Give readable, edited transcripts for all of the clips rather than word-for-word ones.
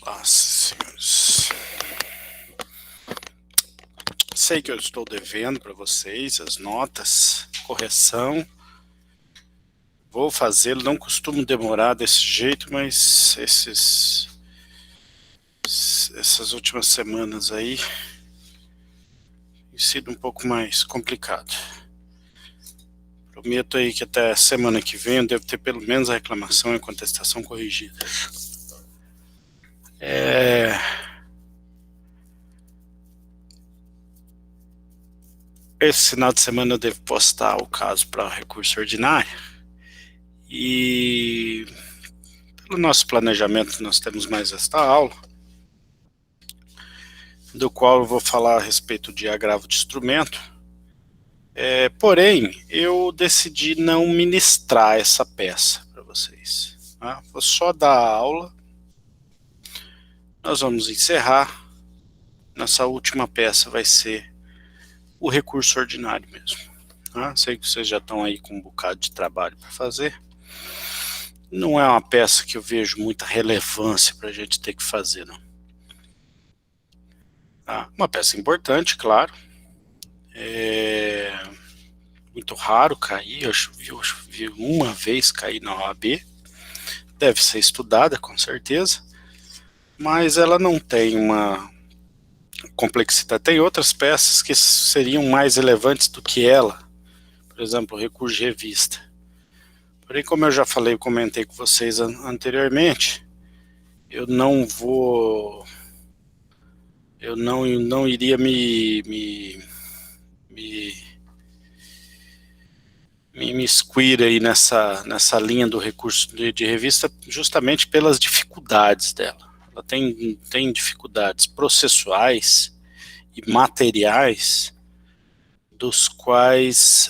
lá, senhores. Sei que eu estou devendo para vocês as notas, correção. Vou fazê-lo, não costumo demorar desse jeito, mas essas últimas semanas aí tem sido um pouco mais complicado. Prometo aí que até semana que vem eu devo ter pelo menos a reclamação e a contestação corrigida. Esse final de semana eu devo postar o caso para recurso ordinário. E pelo nosso planejamento nós temos mais esta aula, do qual eu vou falar a respeito de agravo de instrumento. Porém, eu decidi não ministrar essa peça para vocês. Tá? Vou só dar a aula. Nós vamos encerrar. Nossa última peça vai ser o recurso ordinário mesmo. Tá? Sei que vocês já estão aí com um bocado de trabalho para fazer. Não é uma peça que eu vejo muita relevância para a gente ter que fazer, não. Tá? Uma peça importante, claro. Muito raro cair, eu vi uma vez cair na OAB. Deve ser estudada, com certeza. Mas ela não tem uma complexidade. Tem outras peças que seriam mais relevantes do que ela. Por exemplo, o recurso de revista. Porém, como eu já falei, comentei com vocês anteriormente, eu não iria me imiscuir aí nessa linha do recurso de revista, justamente pelas dificuldades dela. Ela tem dificuldades processuais e materiais, dos quais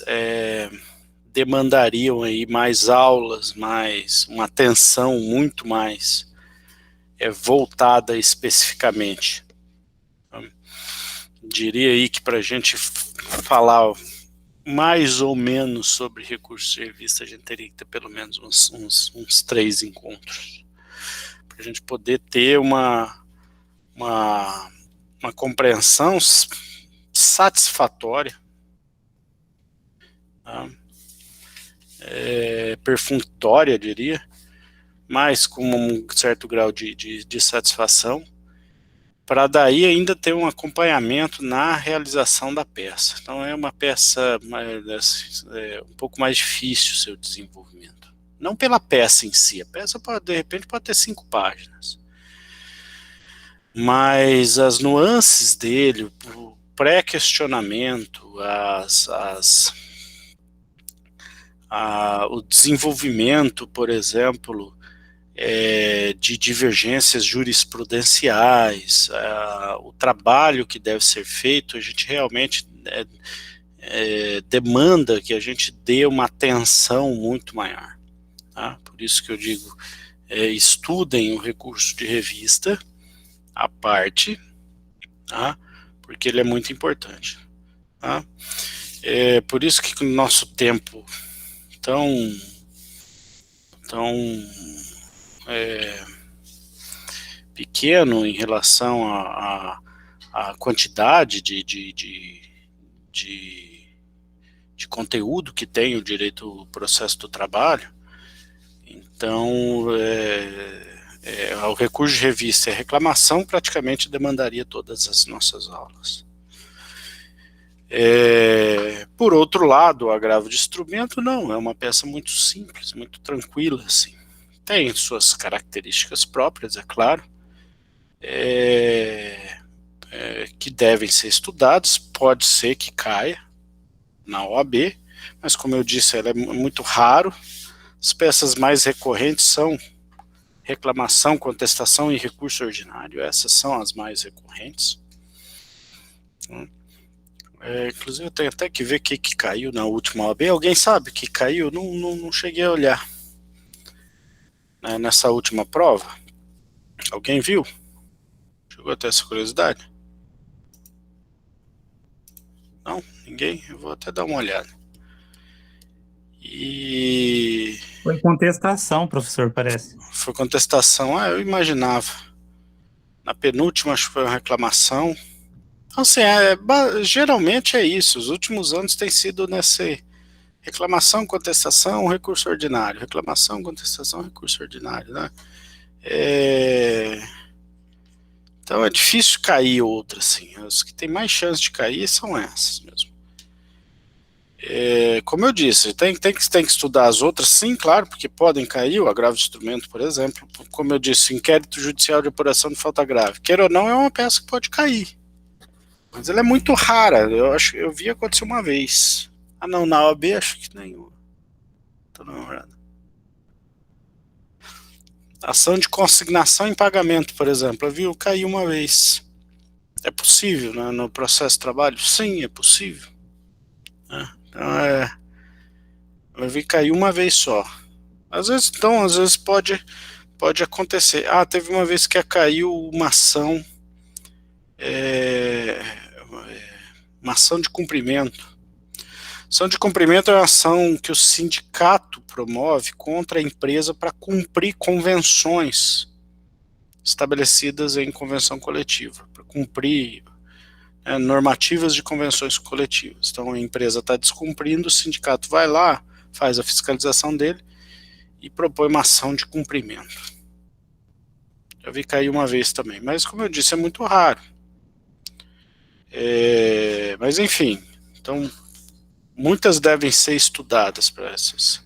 demandariam aí mais aulas, mais uma atenção muito mais voltada especificamente. Diria aí que para a gente falar mais ou menos sobre recursos de revista, a gente teria que ter pelo menos uns 3 encontros, para a gente poder ter uma compreensão satisfatória, tá? Perfunctória, diria, mas com um certo grau de satisfação, para daí ainda ter um acompanhamento na realização da peça. Então é uma peça um pouco mais difícil o seu desenvolvimento. Não pela peça em si, a peça de repente pode ter 5 páginas. Mas as nuances dele, o pré-questionamento, o desenvolvimento, por exemplo, de divergências jurisprudenciais, o trabalho que deve ser feito, a gente realmente demanda que a gente dê uma atenção muito maior. Tá? Por isso que eu digo, estudem o recurso de revista à parte, tá? Porque ele é muito importante. Tá? Por isso que o nosso tempo tão pequeno em relação à quantidade de conteúdo que tem o direito ao processo do trabalho. Então, o recurso de revista e a reclamação praticamente demandaria todas as nossas aulas. Por outro lado, o agravo de instrumento não, é uma peça muito simples, muito tranquila, assim. Tem suas características próprias, é claro, que devem ser estudados. Pode ser que caia na OAB, mas como eu disse, ela é muito raro. As peças mais recorrentes são reclamação, contestação e recurso ordinário. Essas são as mais recorrentes. Inclusive eu tenho até que ver o que caiu na última OAB. Alguém sabe o que caiu? Não cheguei a olhar nessa última prova. Alguém viu? Chegou até essa curiosidade? Não? Ninguém? Eu vou até dar uma olhada. Foi contestação, professor, parece. Foi contestação. Eu imaginava. Na penúltima, acho que foi uma reclamação. Então, assim, geralmente é isso. Os últimos anos tem sido nessa reclamação, contestação, recurso ordinário. Reclamação, contestação, recurso ordinário, né? Então é difícil cair outra, assim. As que tem mais chance de cair são essas mesmo. Como eu disse, tem que estudar as outras, sim, claro, porque podem cair, o agravo de instrumento, por exemplo. Como eu disse, inquérito judicial de apuração de falta grave. Queira ou não, é uma peça que pode cair. Mas ela é muito rara. Eu vi acontecer uma vez. Ah, não, na OAB acho que nenhuma. Tô dando uma olhada. Ação de consignação em pagamento, por exemplo. Viu? Caiu uma vez. É possível, né? No processo de trabalho? Sim, é possível. Né? Então eu vi cair uma vez só. Às vezes pode acontecer. Ah, teve uma vez que caiu é, uma ação de cumprimento. Ação de cumprimento é uma ação que o sindicato promove contra a empresa para cumprir convenções estabelecidas em convenção coletiva, para cumprir normativas de convenções coletivas. Então a empresa está descumprindo, o sindicato vai lá, faz a fiscalização dele e propõe uma ação de cumprimento. Já vi cair uma vez também, mas como eu disse, é muito raro. Mas enfim, então muitas devem ser estudadas para essas.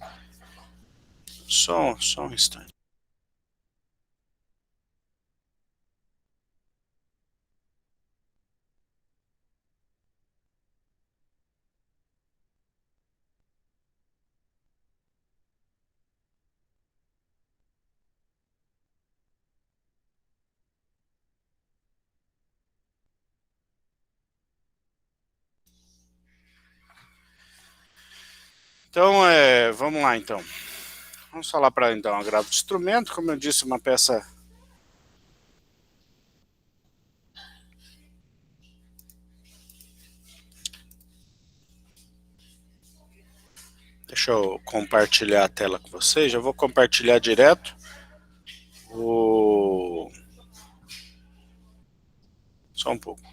Só um instante. Então, vamos lá então. Vamos falar para então agravo de instrumento, como eu disse, uma peça. Deixa eu compartilhar a tela com vocês. Já vou compartilhar direto. Só um pouco.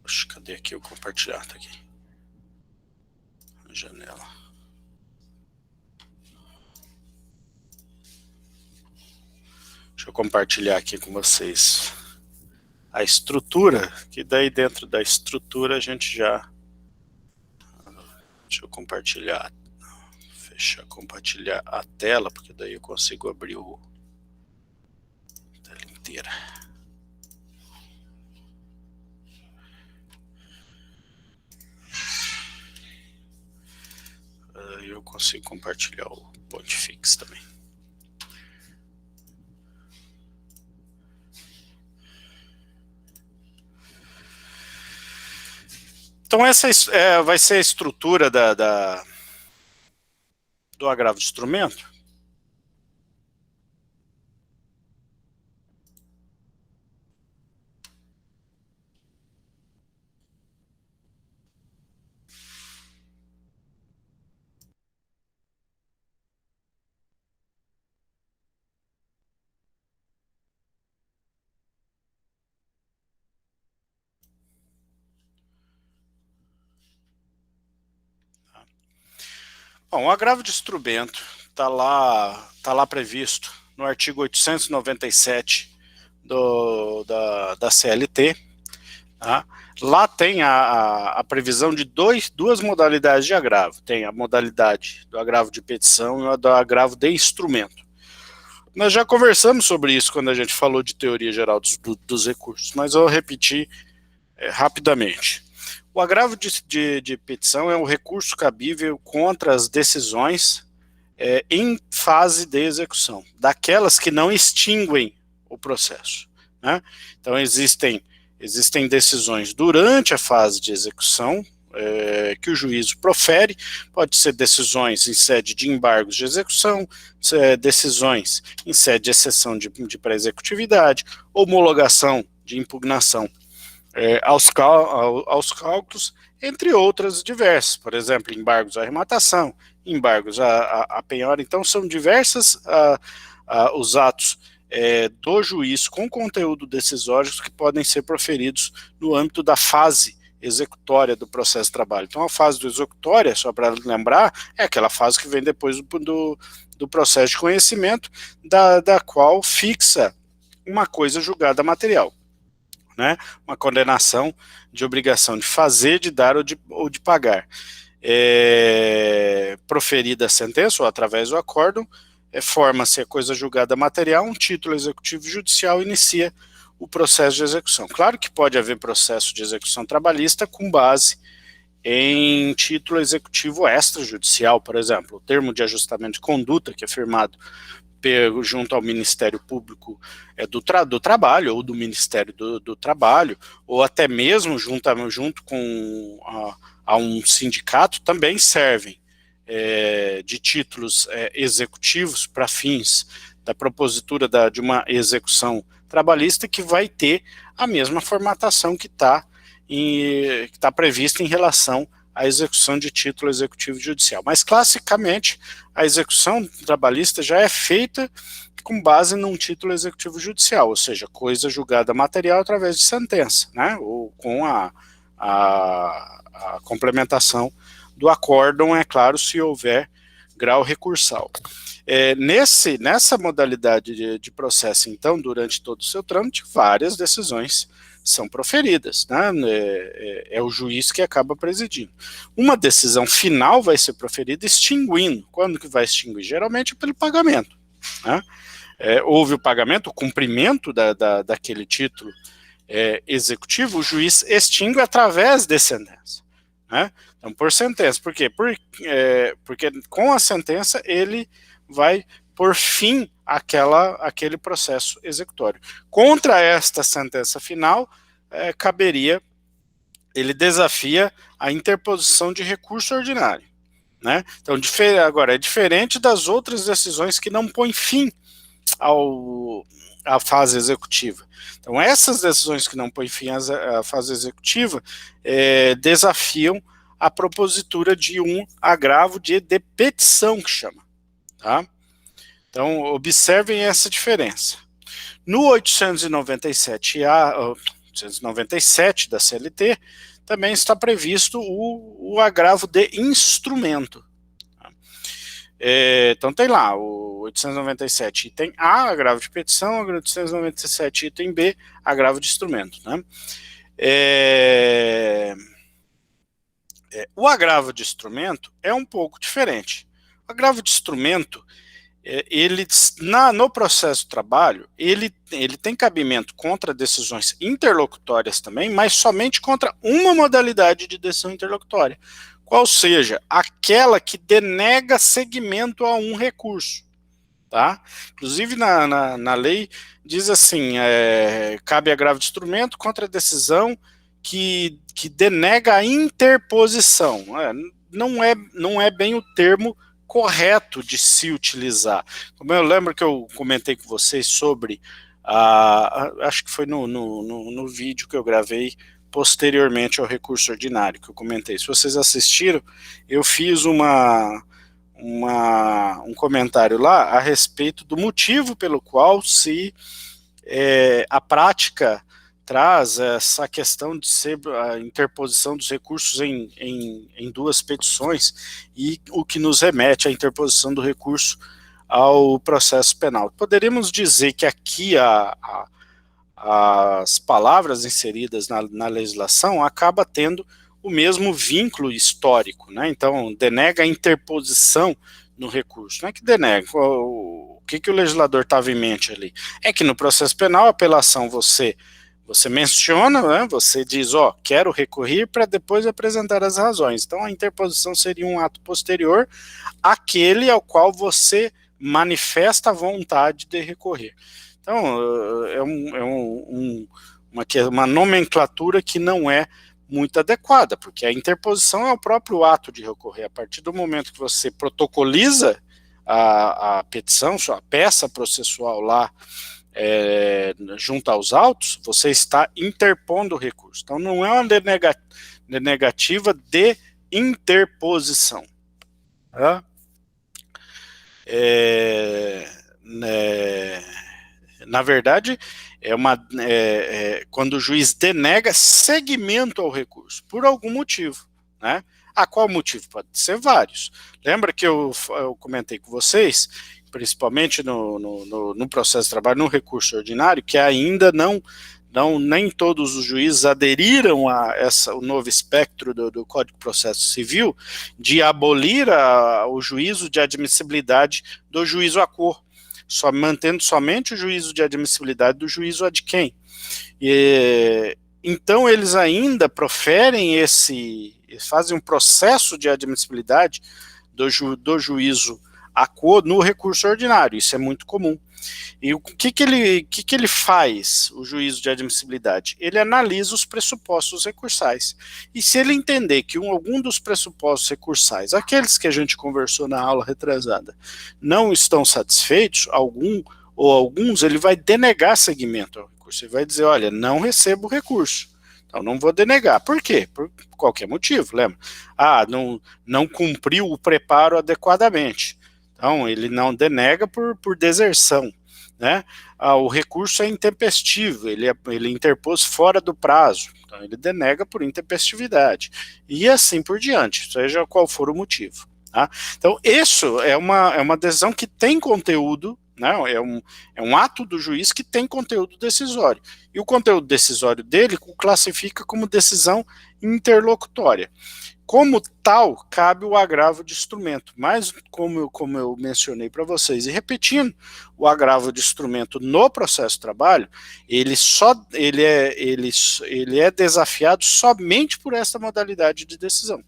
Oxe, cadê aqui o compartilhar? Tá aqui. Janela. Deixa eu compartilhar aqui com vocês a estrutura, que daí dentro da estrutura a gente já... Deixa eu compartilhar. Compartilhar a tela, porque daí eu consigo abrir a tela inteira. Eu consigo compartilhar o Pontifex também. Então essa vai ser a estrutura do agravo de instrumento. Bom, o agravo de instrumento está lá previsto no artigo 897 da CLT. Tá? Lá tem a previsão de duas modalidades de agravo. Tem a modalidade do agravo de petição e a do agravo de instrumento. Nós já conversamos sobre isso quando a gente falou de teoria geral dos recursos, mas eu vou repetir rapidamente. O agravo de petição é um recurso cabível contra as decisões em fase de execução, daquelas que não extinguem o processo. Né? Então existem decisões durante a fase de execução que o juízo profere, pode ser decisões em sede de embargos de execução, decisões em sede de exceção de pré-executividade, homologação de impugnação aos cálculos entre outras diversas, por exemplo, embargos à arrematação, embargos à penhora. Então, são diversas os atos do juiz com conteúdo decisório que podem ser proferidos no âmbito da fase executória do processo de trabalho. Então, a fase do executória, só para lembrar, é aquela fase que vem depois do processo de conhecimento, da qual fixa uma coisa julgada material, né? Uma condenação de obrigação de fazer, de dar ou de pagar. Proferida a sentença ou através do acórdão, forma-se a coisa julgada material, um título executivo judicial inicia o processo de execução. Claro que pode haver processo de execução trabalhista com base em título executivo extrajudicial, por exemplo, o termo de ajustamento de conduta que é firmado junto ao Ministério Público do Trabalho, ou do Ministério do Trabalho, ou até mesmo junto com a um sindicato, também servem de títulos executivos para fins da propositura de uma execução trabalhista, que vai ter a mesma formatação que está prevista em relação à execução de título executivo judicial. Mas, classicamente, a execução trabalhista já é feita com base num título executivo judicial, ou seja, coisa julgada material através de sentença, né, ou com a complementação do acórdão, é claro, se houver grau recursal. Nessa modalidade de processo, então, durante todo o seu trâmite, várias decisões são proferidas, né? É o juiz que acaba presidindo. Uma decisão final vai ser proferida extinguindo. Quando que vai extinguir? Geralmente pelo pagamento, né? Houve o pagamento, o cumprimento daquele título executivo, o juiz extingue através de sentença, né? Então, por sentença. Por quê? Porque com a sentença ele vai por fim aquele processo executório. Contra esta sentença final, ele desafia a interposição de recurso ordinário, né? Então, agora, é diferente das outras decisões que não põem fim à fase executiva. Então, essas decisões que não põem fim à fase executiva desafiam a propositura de um agravo de petição, que chama, tá? Então, observem essa diferença. No 897 da CLT, também está previsto o agravo de instrumento. Então, tem lá o 897 item A, agravo de petição, 897 item B, agravo de instrumento, né? O agravo de instrumento é um pouco diferente. O agravo de instrumento, no processo de trabalho, ele tem cabimento contra decisões interlocutórias também, mas somente contra uma modalidade de decisão interlocutória, qual seja aquela que denega seguimento a um recurso, tá? Inclusive na lei diz assim, cabe agravo de instrumento contra a decisão que denega a interposição. Não é bem o termo correto de se utilizar. Como eu lembro que eu comentei com vocês sobre, acho que foi no vídeo que eu gravei posteriormente ao recurso ordinário, que eu comentei. Se vocês assistiram, eu fiz um comentário lá a respeito do motivo pelo qual a prática traz essa questão de ser a interposição dos recursos em duas petições, e o que nos remete à interposição do recurso ao processo penal. Poderíamos dizer que aqui as palavras inseridas na legislação acaba tendo o mesmo vínculo histórico, né? Então, denega a interposição no recurso. Não é que denega. O que o legislador estava em mente ali? É que no processo penal, a apelação você menciona, né, você diz, quero recorrer para depois apresentar as razões. Então, a interposição seria um ato posterior àquele ao qual você manifesta a vontade de recorrer. Então, é uma nomenclatura que não é muito adequada, porque a interposição é o próprio ato de recorrer. A partir do momento que você protocoliza a petição, sua peça processual lá, junto aos autos, você está interpondo o recurso. Então, não negativa de interposição. Tá? Na verdade, quando o juiz denega seguimento ao recurso, por algum motivo, né? Qual motivo? Pode ser vários. Lembra que eu comentei com vocês, principalmente no processo de trabalho, no recurso ordinário, que ainda nem todos os juízes aderiram a o novo espectro do Código de Processo Civil de abolir o juízo de admissibilidade do juízo a cor, mantendo somente o juízo de admissibilidade do juízo ad quem. Então eles ainda fazem um processo de admissibilidade do juízo a cor no recurso ordinário, isso é muito comum. E o que ele faz, o juízo de admissibilidade? Ele analisa os pressupostos recursais. E se ele entender que algum dos pressupostos recursais, aqueles que a gente conversou na aula retrasada, não estão satisfeitos, alguns, ele vai denegar seguimento ao recurso. Ele vai dizer, olha, não recebo o recurso. Então não vou denegar. Por quê? Por qualquer motivo, lembra? Não cumpriu o preparo adequadamente. Então, ele não denega por deserção, né? O recurso é intempestivo, ele interpôs fora do prazo, então ele denega por intempestividade, e assim por diante, seja qual for o motivo. Tá? Então, isso é uma decisão que tem conteúdo, né? É um ato do juiz que tem conteúdo decisório, e o conteúdo decisório dele o classifica como decisão interlocutória. Como tal, cabe o agravo de instrumento, mas como eu mencionei para vocês, e repetindo, o agravo de instrumento no processo de trabalho, ele é desafiado somente por essa modalidade de decisão.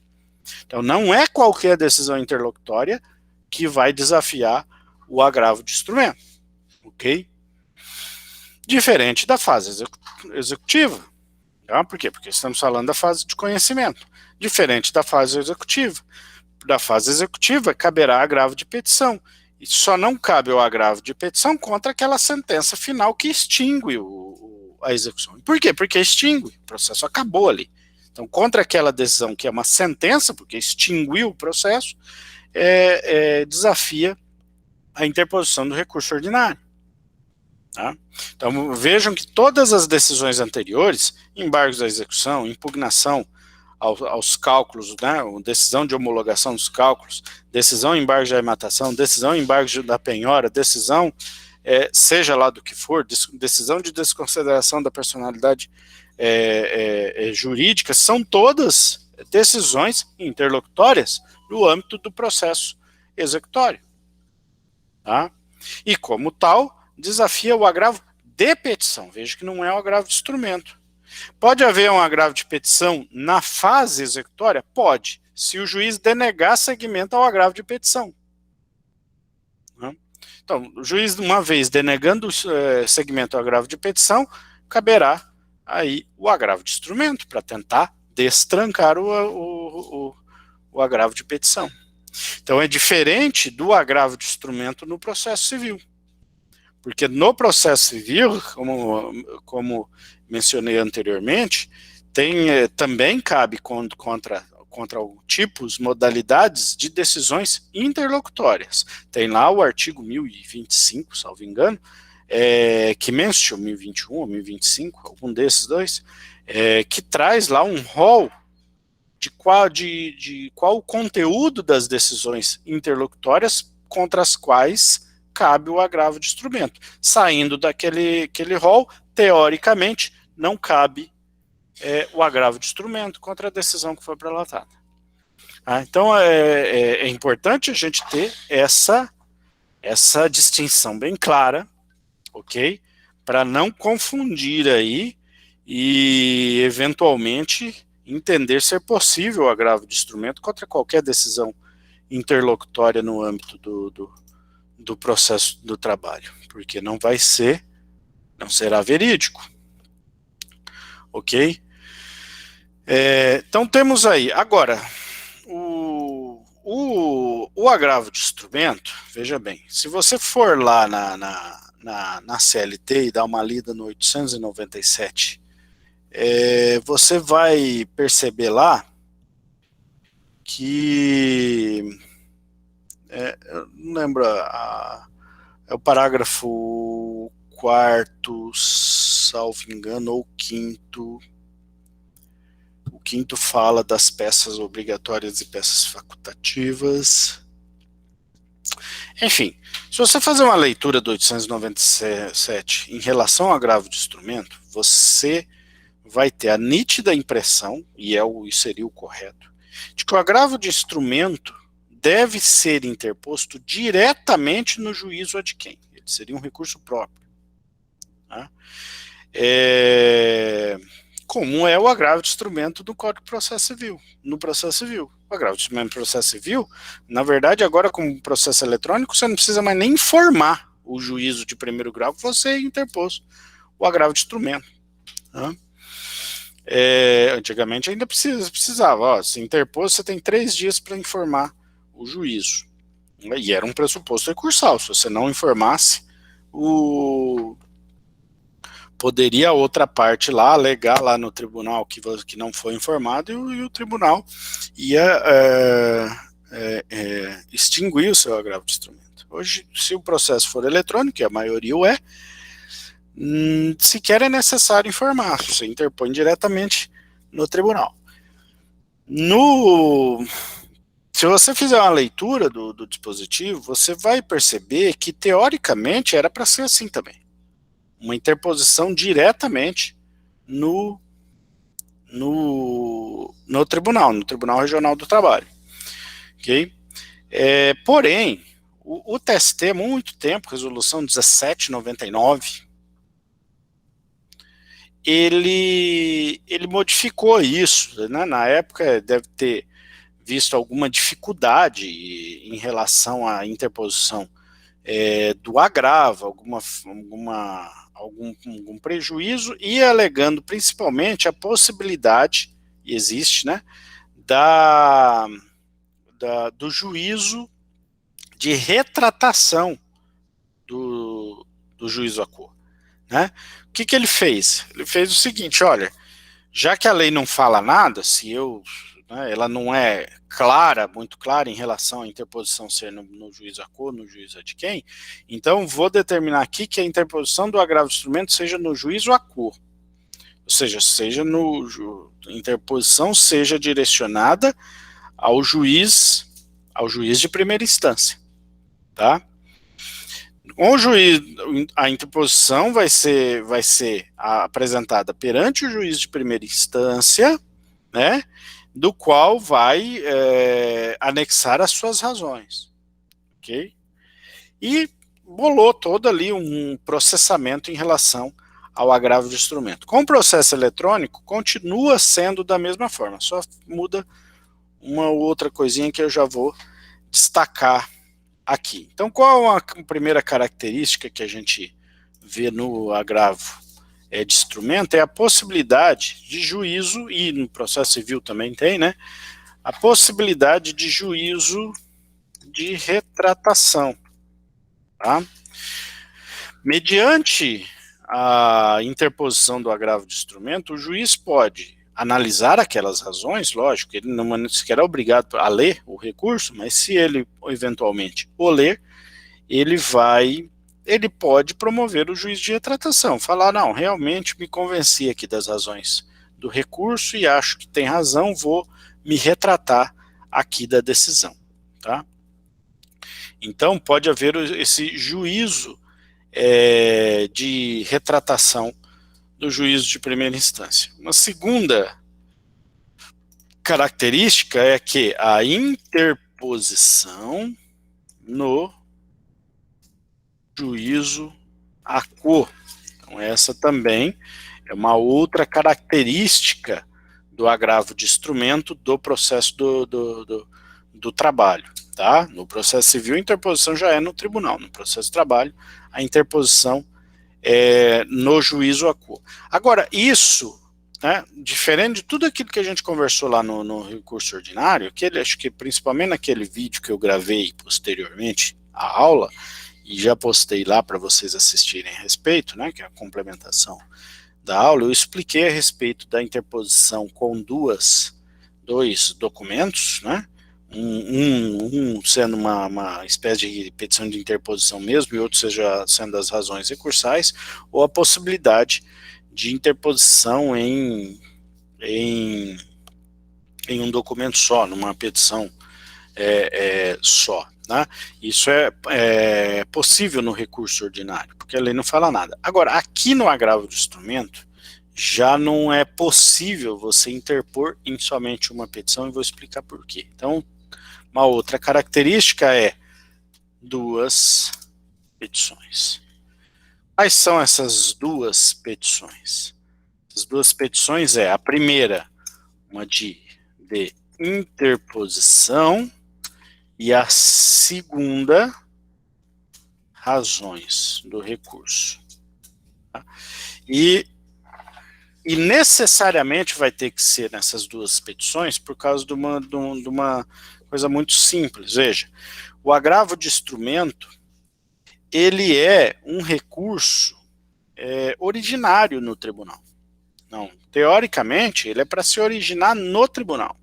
Então não é qualquer decisão interlocutória que vai desafiar o agravo de instrumento, ok? Diferente da fase executiva. Tá? Por quê? Porque estamos falando da fase de conhecimento. Diferente da fase executiva. Da fase executiva, caberá agravo de petição. E só não cabe o agravo de petição contra aquela sentença final que extingue a execução. Por quê? Porque extingue, o processo acabou ali. Então, contra aquela decisão que é uma sentença, porque extinguiu o processo, desafia a interposição do recurso ordinário. Tá? Então, vejam que todas as decisões anteriores, embargos da execução, impugnação aos cálculos, né, decisão de homologação dos cálculos, decisão em embargo de arrematação, decisão em embargo da penhora, decisão, seja lá do que for, decisão de desconsideração da personalidade jurídica, são todas decisões interlocutórias no âmbito do processo executório. Tá? E como tal, desafia o agravo de petição. Veja que não é um agravo de instrumento. Pode haver um agravo de petição na fase executória? Pode, se o juiz denegar seguimento ao agravo de petição. Então, o juiz, uma vez denegando seguimento ao agravo de petição, caberá aí o agravo de instrumento para tentar destrancar o agravo de petição. Então, é diferente do agravo de instrumento no processo civil. Porque no processo civil, como mencionei anteriormente, também cabe contra tipos, modalidades de decisões interlocutórias. Tem lá o artigo 1025, salvo engano, que menciona 1021 ou 1025, algum desses dois, que traz lá um rol de qual o conteúdo das decisões interlocutórias contra as quais cabe o agravo de instrumento. Saindo daquele rol, teoricamente, não cabe o agravo de instrumento contra a decisão que foi prelatada. Então, é importante a gente ter essa distinção bem clara, ok? Para não confundir aí e, eventualmente, entender ser possível o agravo de instrumento contra qualquer decisão interlocutória no âmbito do processo do trabalho, porque não será verídico, ok? Então temos aí, agora, o agravo de instrumento, veja bem, se você for lá na CLT e dar uma lida no 897, você vai perceber lá que, eu não lembro, é o parágrafo 4º, salvo engano, ou 5º. O 5º fala das peças obrigatórias e peças facultativas. Enfim, se você fazer uma leitura do 897 em relação ao agravo de instrumento, você vai ter a nítida impressão, e seria o correto, de que o agravo de instrumento deve ser interposto diretamente no juízo ad quem. Ele seria um recurso próprio. Tá? Como é o agravo de instrumento do Código de Processo Civil, no processo civil. O agravo de instrumento no processo civil, na verdade, agora com processo eletrônico, você não precisa mais nem informar o juízo de primeiro grau que você interpôs o agravo de instrumento. Tá? Antigamente ainda precisava, se interpôs, você tem 3 dias para informar o juízo. E era um pressuposto recursal, se você não informasse, poderia a outra parte lá alegar lá no tribunal que não foi informado, e o tribunal ia extinguir o seu agravo de instrumento. Hoje, se o processo for eletrônico, e a maioria o é, sequer é necessário informar, você interpõe diretamente no tribunal. Se você fizer uma leitura do dispositivo, você vai perceber que, teoricamente, era para ser assim também. Uma interposição diretamente no Tribunal Regional do Trabalho. Okay? Porém, o TST, há muito tempo, resolução 1799, ele modificou isso, né? Na época deve ter visto alguma dificuldade em relação à interposição do agravo, algum prejuízo, e alegando principalmente a possibilidade, e existe, né, do juízo de retratação do juízo à cor. Né? O que ele fez? Ele fez o seguinte: olha, já que a lei não fala nada, ela não é muito clara em relação à interposição ser no juízo à cor, no juízo ad quem, então vou determinar aqui que a interposição do agravo de instrumento seja no juízo à cor. Ou seja, a interposição seja direcionada ao juiz de primeira instância. Tá? A interposição vai ser apresentada perante o juiz de primeira instância, né, do qual vai anexar as suas razões. Ok? E bolou todo ali um processamento em relação ao agravo de instrumento. Com o processo eletrônico, continua sendo da mesma forma, só muda uma ou outra coisinha que eu já vou destacar aqui. Então, qual a primeira característica que a gente vê no agravo de instrumento? É a possibilidade de juízo, e no processo civil também tem, né? A possibilidade de juízo de retratação. Tá? Mediante a interposição do agravo de instrumento, o juiz pode analisar aquelas razões, lógico, ele não sequer é obrigado a ler o recurso, mas se ele eventualmente o ler, ele pode promover o juízo de retratação, falar, não, realmente me convenci aqui das razões do recurso e acho que tem razão, vou me retratar aqui da decisão. Tá? Então pode haver esse juízo de retratação do juízo de primeira instância. Uma segunda característica é que a interposição no juízo à cor. Então essa também é uma outra característica do agravo de instrumento do processo do trabalho. Tá? No processo civil, a interposição já é no tribunal. No processo de trabalho, a interposição no juízo à cor. Agora, isso, né, diferente de tudo aquilo que a gente conversou lá no recurso ordinário, acho que principalmente naquele vídeo que eu gravei posteriormente à aula, e já postei lá para vocês assistirem a respeito, né, que é a complementação da aula, eu expliquei a respeito da interposição com dois documentos, né? Um sendo uma espécie de petição de interposição mesmo, e outro sendo as razões recursais, ou a possibilidade de interposição em um documento só, numa petição só. Né? Isso é possível no recurso ordinário, porque a lei não fala nada. Agora, aqui no agravo de instrumento, já não é possível você interpor em somente uma petição, e vou explicar por quê. Então, uma outra característica é duas petições. Quais são essas duas petições? As duas petições a primeira, uma de interposição, e a segunda, razões do recurso. Tá? E necessariamente vai ter que ser nessas duas petições por causa de uma coisa muito simples. Veja, o agravo de instrumento, ele é um recurso originário no tribunal. Não, teoricamente, ele é para se originar no tribunal.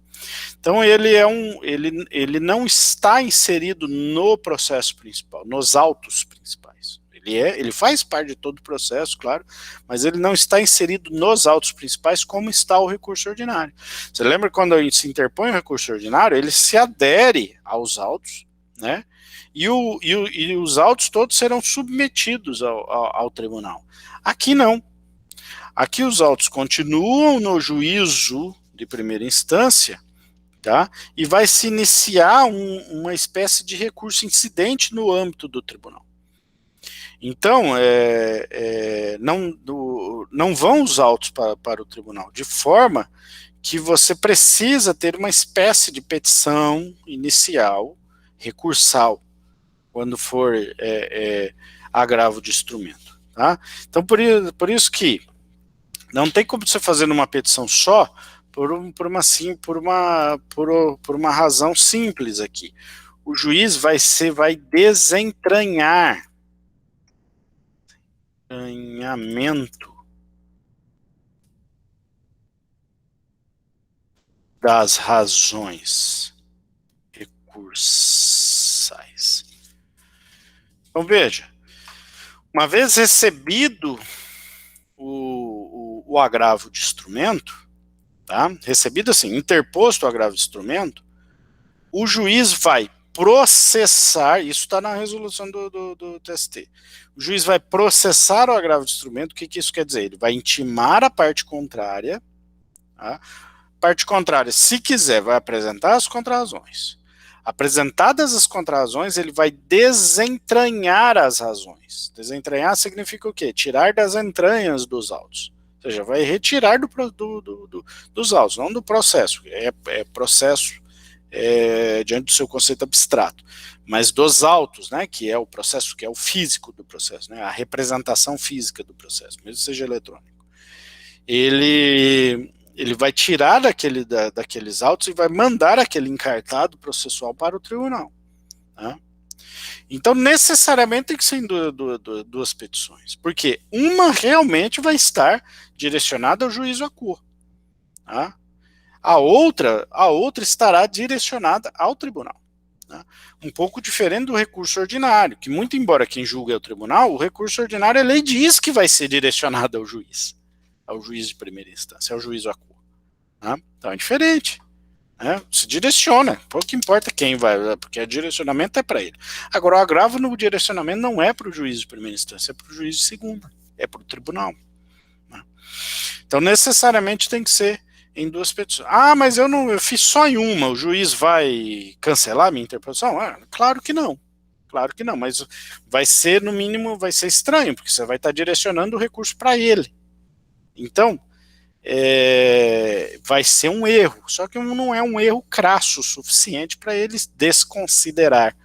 Então, ele não está inserido no processo principal, nos autos principais. Ele faz parte de todo o processo, claro, mas ele não está inserido nos autos principais como está o recurso ordinário. Você lembra quando a gente se interpõe o recurso ordinário, ele se adere aos autos, né? E os autos todos serão submetidos ao tribunal. Aqui não. Aqui os autos continuam no juízo de primeira instância, tá? E vai se iniciar uma espécie de recurso incidente no âmbito do tribunal. Então, não vão os autos para o tribunal, de forma que você precisa ter uma espécie de petição inicial, recursal, quando for agravo de instrumento. Tá? Então, por isso que não tem como você fazer numa petição só, por uma razão simples aqui. O juiz vai desentranhamento das razões recursais. Então veja, uma vez recebido o agravo de instrumento, tá? Recebido assim, interposto o agravo de instrumento, o juiz vai processar, isso está na resolução do TST, o juiz vai processar o agravo de instrumento. O que isso quer dizer? Ele vai intimar a parte contrária, tá? Parte contrária, se quiser, vai apresentar as contrarrazões. Apresentadas as contrarrazões, ele vai desentranhar as razões. Desentranhar significa o quê? Tirar das entranhas dos autos. Ou seja, vai retirar dos autos, não do processo. Processo diante do seu conceito abstrato. Mas dos autos, né, que é o processo, que é o físico do processo, né, a representação física do processo, mesmo que seja eletrônico. Ele vai tirar daqueles autos e vai mandar aquele encartado processual para o tribunal. Tá? Então, necessariamente tem que ser em duas petições, porque uma realmente vai estar direcionada ao juízo à cor. Tá? A outra estará direcionada ao tribunal. Tá? Um pouco diferente do recurso ordinário, que muito embora quem julgue é o tribunal, o recurso ordinário, a lei diz que vai ser direcionado ao juiz de primeira instância, ao juízo à cor. Tá? Então é diferente. Né? Se direciona, pouco importa quem vai, porque o direcionamento é para ele. Agora, o agravo no direcionamento não é para o juiz de primeira instância, é para o juiz de segunda, é para o tribunal. Né? Então, necessariamente tem que ser em duas petições. Ah, mas eu fiz só em uma, o juiz vai cancelar a minha interposição? Claro que não. Claro que não, mas vai ser, no mínimo, vai ser estranho, porque você vai estar direcionando o recurso para ele. Então, vai ser um erro, só que não é um erro crasso o suficiente para eles desconsiderar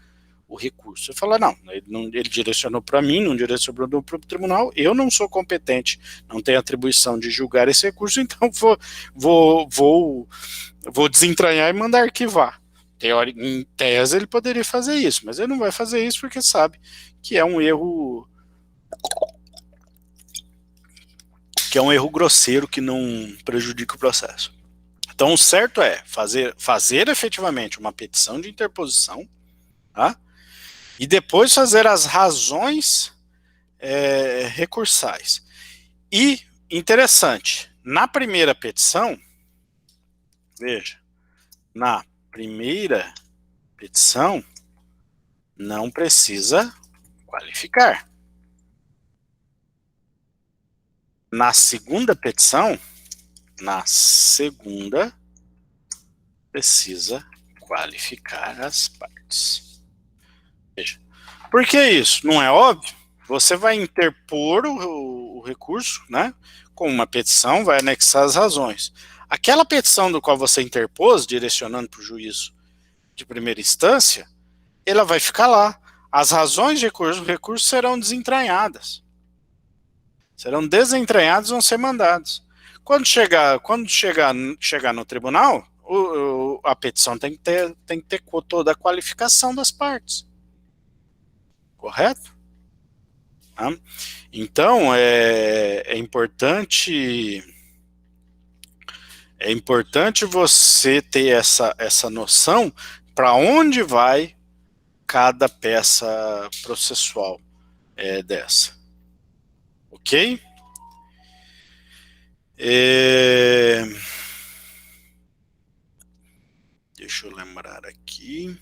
o recurso. Você fala, não, ele direcionou para mim, não direcionou para o tribunal, eu não sou competente, não tenho atribuição de julgar esse recurso, então vou desentranhar e mandar arquivar. Em tese ele poderia fazer isso, mas ele não vai fazer isso porque sabe que é um erro que é um erro grosseiro que não prejudica o processo. Então, o certo é fazer efetivamente uma petição de interposição, tá? E depois fazer as razões recursais. E, interessante, na primeira petição, veja, na primeira petição, não precisa qualificar. Na segunda petição, precisa qualificar as partes. Veja, por que isso? Não é óbvio? Você vai interpor o recurso, né, com uma petição, vai anexar as razões. Aquela petição do qual você interpôs, direcionando para o juízo de primeira instância, ela vai ficar lá. As razões de recurso serão desentranhadas. Serão desentranhadas e vão ser mandadas. Quando chegar no tribunal, a petição tem que ter toda a qualificação das partes. Correto? Tá? Então, é importante você ter essa noção para onde vai cada peça processual dessa. Ok? Deixa eu lembrar aqui.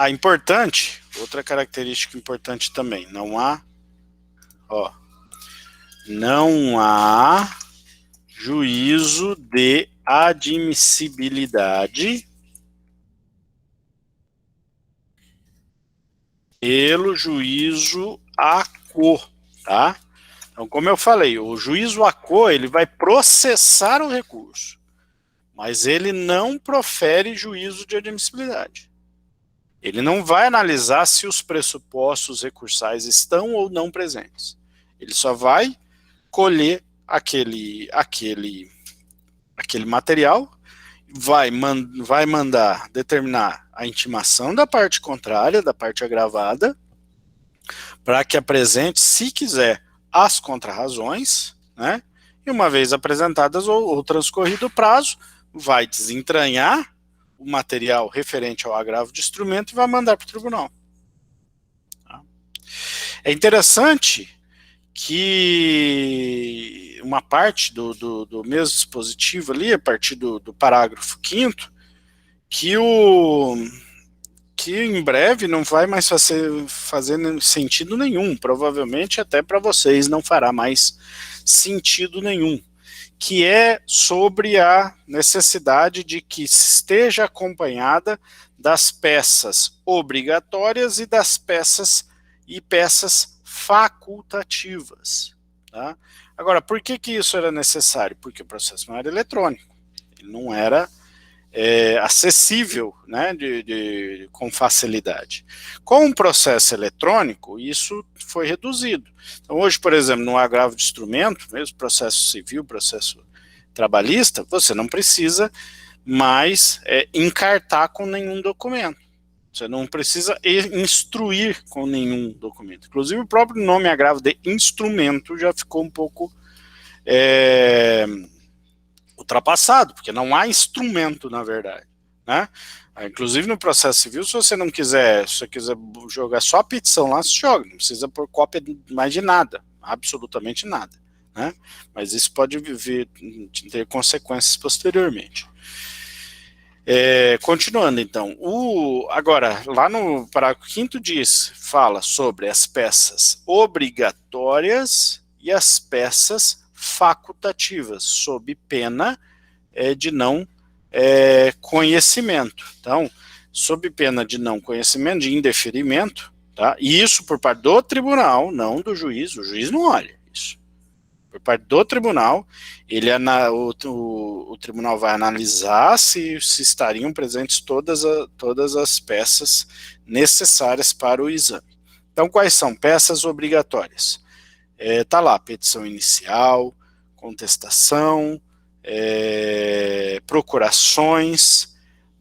Importante, outra característica importante também, não há juízo de admissibilidade pelo juízo ACO, tá? Então, como eu falei, o juízo ACO, ele vai processar o recurso, mas ele não profere juízo de admissibilidade. Ele não vai analisar se os pressupostos recursais estão ou não presentes. Ele só vai colher aquele material, vai mandar determinar a intimação da parte contrária, da parte agravada, para que apresente, se quiser, as contrarrazões, né? E uma vez apresentadas ou transcorrido o prazo, vai desentranhar o material referente ao agravo de instrumento e vai mandar para o tribunal. Tá? É interessante que uma parte do mesmo dispositivo ali, a partir do parágrafo 5º, que em breve não vai mais fazer sentido nenhum, provavelmente até para vocês não fará mais sentido nenhum, que é sobre a necessidade de que esteja acompanhada das peças obrigatórias e das peças facultativas. Tá? Agora, por que isso era necessário? Porque o processo não era eletrônico, ele não era acessível, né, com facilidade. Com o processo eletrônico, isso foi reduzido. Então, hoje, por exemplo, no agravo de instrumento, mesmo processo civil, processo trabalhista, você não precisa mais encartar com nenhum documento. Você não precisa instruir com nenhum documento. Inclusive, o próprio nome agravo de instrumento já ficou um pouco ultrapassado, porque não há instrumento, na verdade, né? Inclusive no processo civil, se você quiser jogar só a petição lá, você joga, não precisa pôr cópia mais de nada, absolutamente nada, né? Mas isso pode ter consequências posteriormente. Continuando então, agora, lá no parágrafo 5º fala sobre as peças obrigatórias e as peças facultativas, sob pena de não conhecimento. Então, sob pena de não conhecimento, de indeferimento, tá? E isso por parte do tribunal, não do juiz, o juiz não olha isso. Por parte do tribunal, o tribunal vai analisar se estariam presentes todas as peças necessárias para o exame. Então, quais são peças obrigatórias? Tá lá, petição inicial, contestação, procurações,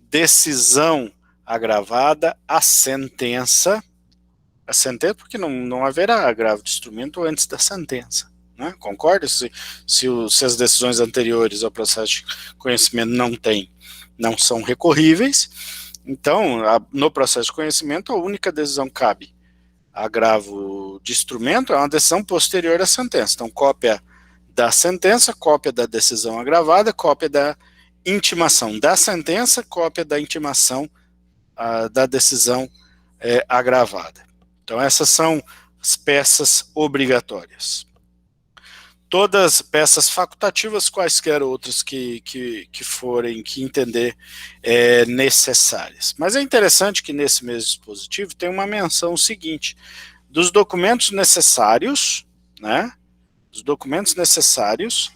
decisão agravada, a sentença, a sentença, porque não haverá agravo de instrumento antes da sentença. Né? Concorda? Se as decisões anteriores ao processo de conhecimento não são recorríveis, então, no processo de conhecimento, a única decisão que cabe agravo de instrumento é uma decisão posterior à sentença. Então, cópia da sentença, cópia da decisão agravada, cópia da intimação da sentença, cópia da intimação da decisão agravada. Então, essas são as peças obrigatórias. Todas peças facultativas, quaisquer outras que entender necessárias. Mas é interessante que nesse mesmo dispositivo tem uma menção seguinte, dos documentos necessários, né, dos documentos necessários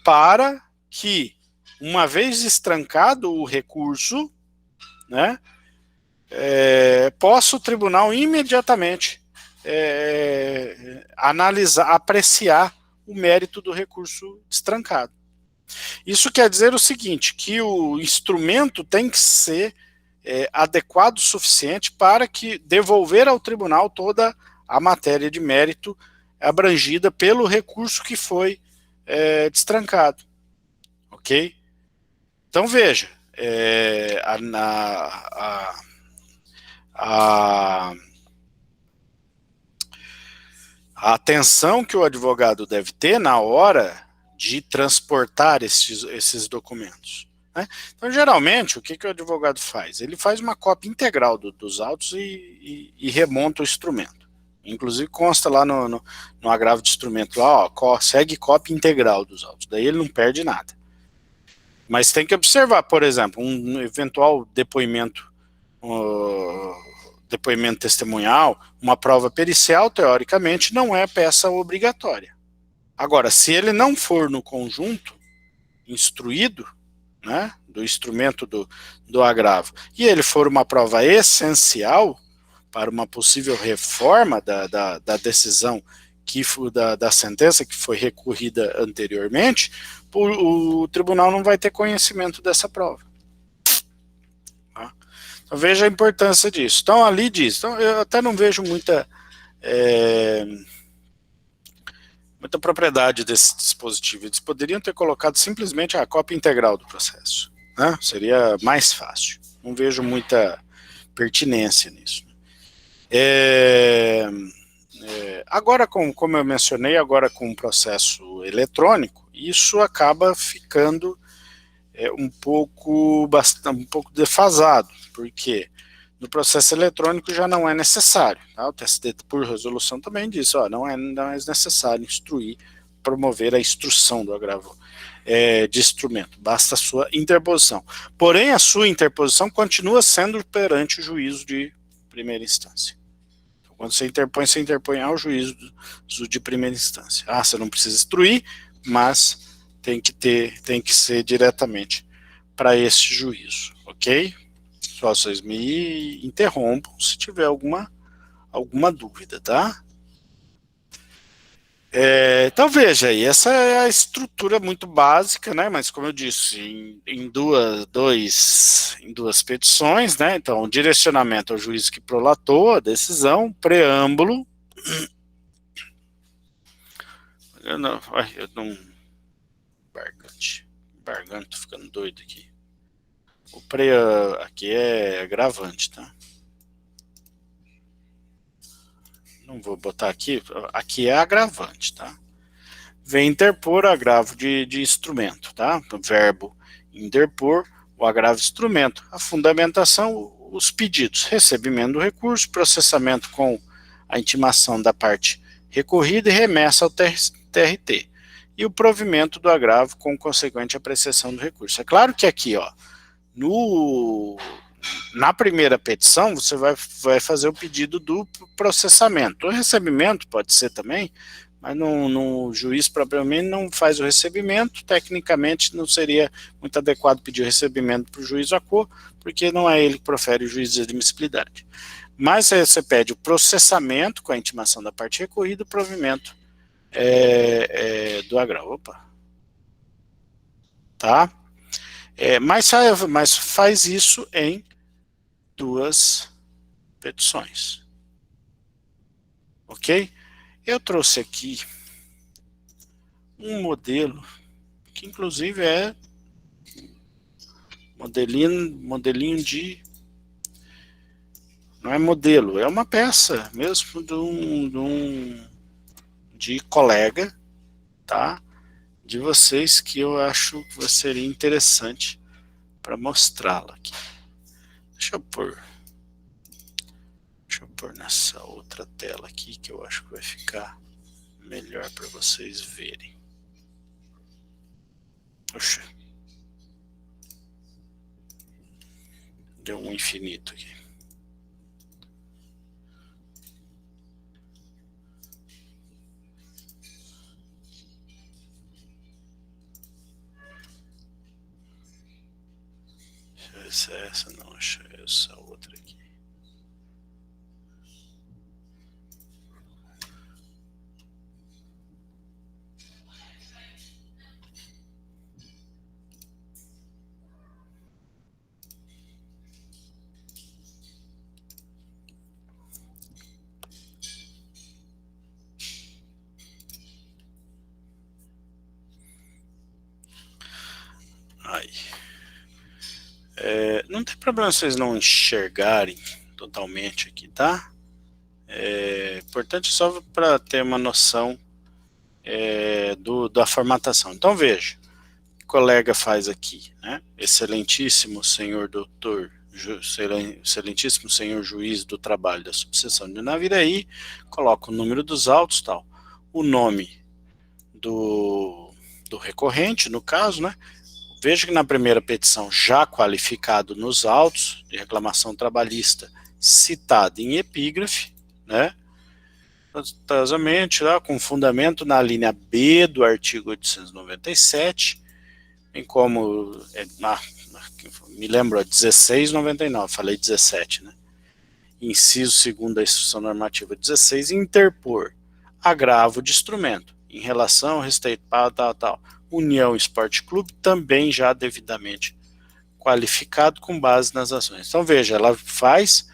para que, uma vez estrancado o recurso, né, possa o tribunal imediatamente analisar, apreciar o mérito do recurso destrancado. Isso quer dizer o seguinte, que o instrumento tem que ser adequado o suficiente para que devolver ao tribunal toda a matéria de mérito abrangida pelo recurso que foi destrancado. Ok? Então veja, a atenção que o advogado deve ter na hora de transportar esses documentos. Né? Então, geralmente, o que o advogado faz? Ele faz uma cópia integral dos autos e remonta o instrumento. Inclusive, consta lá no agravo de instrumento, lá, ó, segue cópia integral dos autos. Daí ele não perde nada. Mas tem que observar, por exemplo, um eventual depoimento testemunhal, uma prova pericial, teoricamente, não é peça obrigatória. Agora, se ele não for no conjunto instruído, né, do instrumento do agravo, e ele for uma prova essencial para uma possível reforma da decisão da sentença que foi recorrida anteriormente, o tribunal não vai ter conhecimento dessa prova. Tá? Então, veja a importância disso. Então, ali diz, então, eu até não vejo muita propriedade desse dispositivo. Eles poderiam ter colocado simplesmente a cópia integral do processo. Né? Seria mais fácil. Não vejo muita pertinência nisso. Agora, como eu mencionei, agora com o processo eletrônico, isso acaba ficando um pouco defasado, porque no processo eletrônico já não é necessário. Tá? O TST por resolução também diz, ó, não é necessário instruir, promover a instrução do agravo de instrumento, basta a sua interposição. Porém, a sua interposição continua sendo perante o juízo de primeira instância. Então, quando você interpõe ao juízo de primeira instância. Você não precisa instruir, mas tem que ser diretamente para esse juízo, ok? Só vocês me interrompam se tiver alguma dúvida, tá? Então veja aí, essa é a estrutura muito básica, né? Mas como eu disse, em duas petições, né? Então, direcionamento ao juiz que prolatou a decisão, preâmbulo. Eu não tô ficando doido aqui. Aqui é agravante, tá? Não vou botar aqui é agravante, tá? Vem interpor agravo de instrumento, tá? O verbo interpor, o agravo de instrumento. A fundamentação, os pedidos, recebimento do recurso, processamento com a intimação da parte recorrida e remessa ao TRT. E o provimento do agravo com consequente apreciação do recurso. É claro que aqui, ó, na primeira petição, você vai fazer o pedido do processamento. O recebimento pode ser também, mas no juiz propriamente não faz o recebimento, tecnicamente não seria muito adequado pedir o recebimento para o juiz ACO, porque não é ele que profere o juízo de admissibilidade. Mas você pede o processamento com a intimação da parte recorrida, o provimento do agravo. Opa. Tá? Mas faz isso em duas petições. ok? Eu trouxe aqui um modelo, que inclusive é modelinho de... Não é modelo, é uma peça mesmo de colega, tá? De vocês, que eu acho que seria interessante para mostrá-la aqui. Deixa eu pôr nessa outra tela aqui, que eu acho que vai ficar melhor para vocês verem. Oxa. Deu um infinito aqui. Essa não, essa outra aqui. Aí. Não tem problema vocês não enxergarem totalmente aqui, tá? Importante só para ter uma noção da formatação. Então veja, o que o colega faz aqui, né? Excelentíssimo senhor doutor, excelentíssimo senhor juiz do trabalho da subseção de Naviraí, coloca o número dos autos, tal, o nome do recorrente, no caso, né? Veja que na primeira petição, já qualificado nos autos de reclamação trabalhista, citado em epígrafe, né? Lá, com fundamento na linha B do artigo 897, bem como, me lembro, 1699, falei 17, né? Inciso 2º da instrução normativa 16, interpor agravo de instrumento em relação ao respeito tal. União Esporte Clube, também já devidamente qualificado com base nas ações. Então veja, ela faz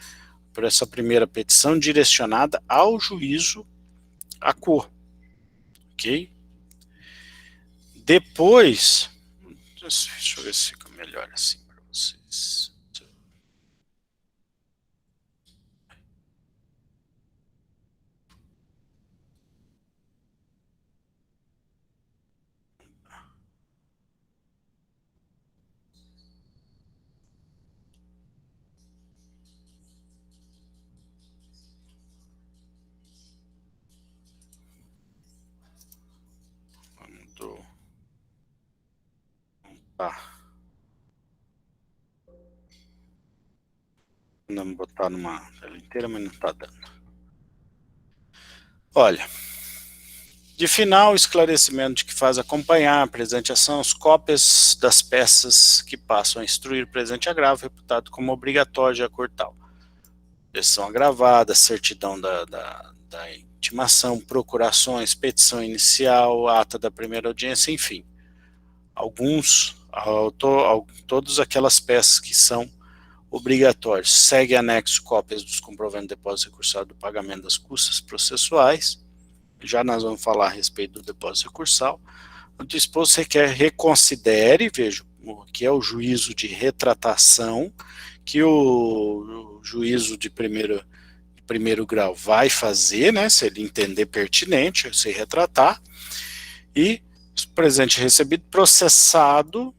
por essa primeira petição direcionada ao juízo a cor, ok? Depois, deixa eu ver se fica melhor assim para vocês. Tá. Vamos botar numa tela inteira, mas não está dando. Olha, de final, esclarecimento de que faz acompanhar a presente ação as cópias das peças que passam a instruir o presente agravo, reputado como obrigatório de acordo tal. Decisão agravada, certidão da intimação, procurações, petição inicial, ata da primeira audiência, enfim. Todas aquelas peças que são obrigatórias. Segue anexo cópias dos comprovantes de depósito recursado do pagamento das custas processuais. Já nós vamos falar a respeito do depósito recursal. O disposto requer reconsidere, veja, que é o juízo de retratação, que o juízo de primeiro grau vai fazer, né, se ele entender pertinente, se retratar, e o presente recebido processado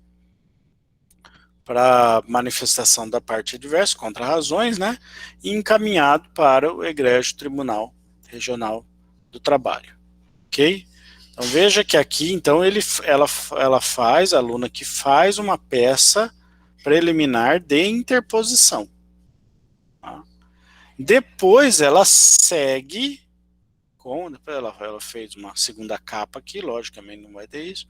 para manifestação da parte adversa, contra razões, né, e encaminhado para o egrégio Tribunal Regional do Trabalho, ok? Então veja que aqui, então, ela faz, a aluna que faz uma peça preliminar de interposição. Tá? Depois ela segue depois ela fez uma segunda capa aqui, logicamente não vai ter isso,